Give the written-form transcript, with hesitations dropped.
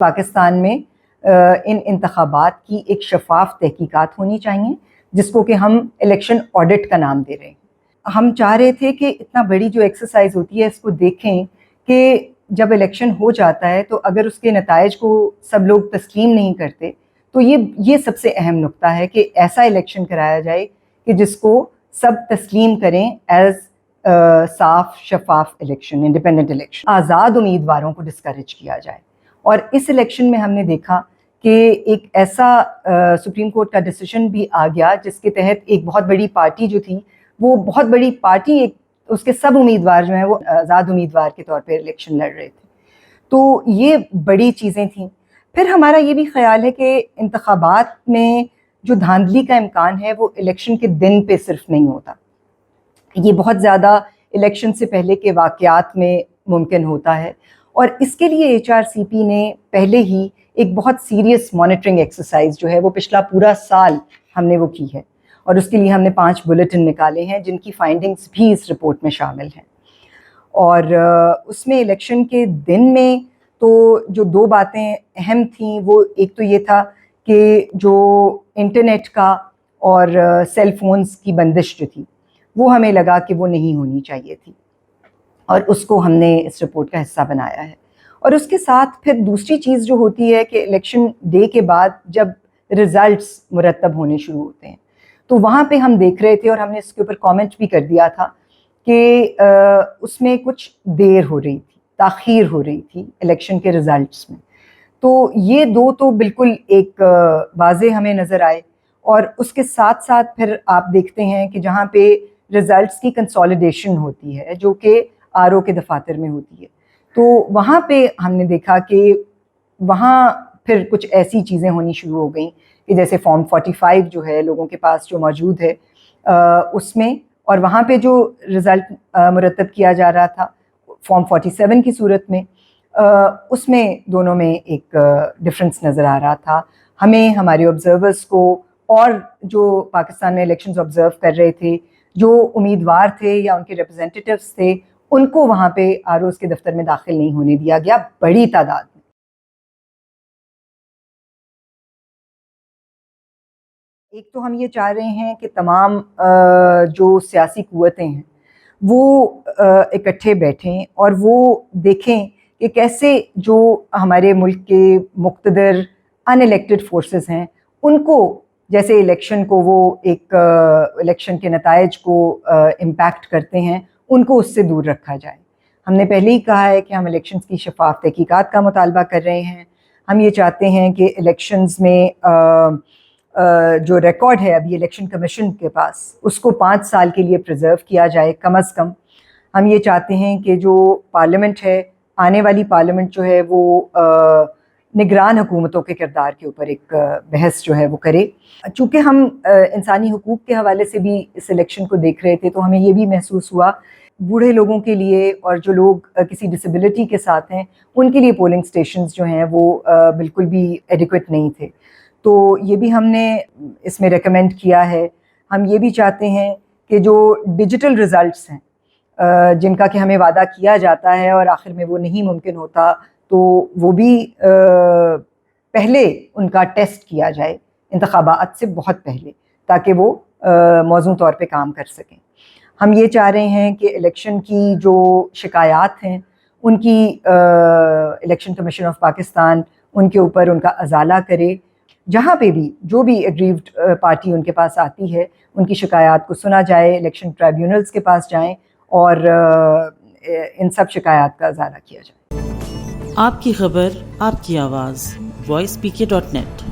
پاکستان میں ان انتخابات کی ایک شفاف تحقیقات ہونی چاہیے، جس کو کہ ہم الیکشن آڈٹ کا نام دے رہے ہیں۔ ہم چاہ رہے تھے کہ اتنا بڑی جو ایکسرسائز ہوتی ہے اس کو دیکھیں کہ جب الیکشن ہو جاتا ہے تو اگر اس کے نتائج کو سب لوگ تسلیم نہیں کرتے تو یہ سب سے اہم نقطہ ہے کہ ایسا الیکشن کرایا جائے کہ جس کو سب تسلیم کریں ایز صاف شفاف الیکشن، انڈیپینڈنٹ الیکشن۔ آزاد امیدواروں کو ڈسکریج کیا جائے، اور اس الیکشن میں ہم نے دیکھا کہ ایک ایسا سپریم کورٹ کا ڈیسیژن بھی آ گیا جس کے تحت ایک بہت بڑی پارٹی جو تھی، وہ بہت بڑی پارٹی، اس کے سب امیدوار جو ہیں وہ آزاد امیدوار کے طور پہ الیکشن لڑ رہے تھے۔ تو یہ بڑی چیزیں تھیں۔ پھر ہمارا یہ بھی خیال ہے کہ انتخابات میں جو دھاندلی کا امکان ہے وہ الیکشن کے دن پہ صرف نہیں ہوتا، یہ بہت زیادہ الیکشن سے پہلے کے واقعات میں ممکن ہوتا ہے، اور اس کے لیے ایچ آر سی پی نے پہلے ہی ایک بہت سیریس مانیٹرنگ ایکسرسائز جو ہے وہ پچھلا پورا سال ہم نے وہ کی ہے، اور اس کے لیے ہم نے 5 بلیٹن نکالے ہیں جن کی فائنڈنگز بھی اس رپورٹ میں شامل ہیں۔ اور اس میں الیکشن کے دن میں تو جو 2 باتیں اہم تھیں، وہ ایک تو یہ تھا کہ جو انٹرنیٹ کا اور سیل فونز کی بندش جو تھی وہ ہمیں لگا کہ وہ نہیں ہونی چاہیے تھی، اور اس کو ہم نے اس رپورٹ کا حصہ بنایا ہے۔ اور اس کے ساتھ پھر دوسری چیز جو ہوتی ہے کہ الیکشن ڈے کے بعد جب ریزلٹس مرتب ہونے شروع ہوتے ہیں تو وہاں پہ ہم دیکھ رہے تھے، اور ہم نے اس کے اوپر کامنٹ بھی کر دیا تھا کہ اس میں کچھ دیر ہو رہی تھی، تاخیر ہو رہی تھی الیکشن کے ریزلٹس میں۔ تو یہ 2 تو بالکل ایک واضح ہمیں نظر آئے، اور اس کے ساتھ ساتھ پھر آپ دیکھتے ہیں کہ جہاں پہ ریزلٹس کی کنسالیڈیشن ہوتی ہے جو کہ آر او کے دفاتر میں ہوتی ہے، تو وہاں پہ ہم نے دیکھا کہ وہاں پھر کچھ ایسی چیزیں ہونی شروع ہو گئیں کہ جیسے فارم 45 جو ہے لوگوں کے پاس جو موجود ہے اس میں، اور وہاں پہ جو رزلٹ مرتب کیا جا رہا تھا فارم 47 کی صورت میں، اس میں دونوں میں ایک ڈفرینس نظر آ رہا تھا۔ ہمیں ہمارے آبزرورز کو اور جو پاکستان میں الیکشنز آبزرو کر رہے تھے، جو امیدوار تھے یا ان کے ریپرزینٹیٹیوز تھے، ان کو وہاں پہ آر اوز کے دفتر میں داخل نہیں ہونے دیا گیا بڑی تعداد میں۔ ایک تو ہم یہ چاہ رہے ہیں کہ تمام جو سیاسی قوتیں ہیں وہ اکٹھے بیٹھیں اور وہ دیکھیں کہ کیسے جو ہمارے ملک کے مقتدر ان الیکٹڈ فورسز ہیں ان کو، جیسے الیکشن کو وہ ایک الیکشن کے نتائج کو امپیکٹ کرتے ہیں، ان کو اس سے دور رکھا جائے۔ ہم نے پہلے ہی کہا ہے کہ ہم الیکشنز کی شفاف تحقیقات کا مطالبہ کر رہے ہیں۔ ہم یہ چاہتے ہیں کہ الیکشنز میں جو ریکارڈ ہے ابھی الیکشن کمیشن کے پاس، اس کو 5 سال کے لیے پریزرو کیا جائے کم از کم۔ ہم یہ چاہتے ہیں کہ جو پارلیمنٹ ہے، آنے والی پارلیمنٹ جو ہے وہ نگران حکومتوں کے کردار کے اوپر ایک بحث جو ہے وہ کرے۔ چونکہ ہم انسانی حقوق کے حوالے سے بھی اس الیکشن کو دیکھ رہے تھے تو ہمیں یہ بھی محسوس ہوا بوڑھے لوگوں کے لیے اور جو لوگ کسی ڈسیبلٹی کے ساتھ ہیں ان کے لیے پولنگ سٹیشنز جو ہیں وہ بالکل بھی ایڈیکویٹ نہیں تھے، تو یہ بھی ہم نے اس میں ریکمینڈ کیا ہے۔ ہم یہ بھی چاہتے ہیں کہ جو ڈیجیٹل ریزلٹس ہیں جن کا کہ ہمیں وعدہ کیا جاتا ہے اور آخر میں وہ نہیں ممکن ہوتا، تو وہ بھی پہلے ان کا ٹیسٹ کیا جائے انتخابات سے بہت پہلے، تاکہ وہ موزوں طور پہ کام کر سکیں۔ ہم یہ چاہ رہے ہیں کہ الیکشن کی جو شکایات ہیں ان کی الیکشن کمیشن آف پاکستان ان کے اوپر ان کا ازالہ کرے، جہاں پہ بھی جو بھی ایگریوڈ پارٹی ان کے پاس آتی ہے ان کی شکایات کو سنا جائے، الیکشن ٹرائیبیونلز کے پاس جائیں اور ان سب شکایات کا ازالہ کیا جائے۔ آپ کی خبر، آپ کی آواز، voicepk.net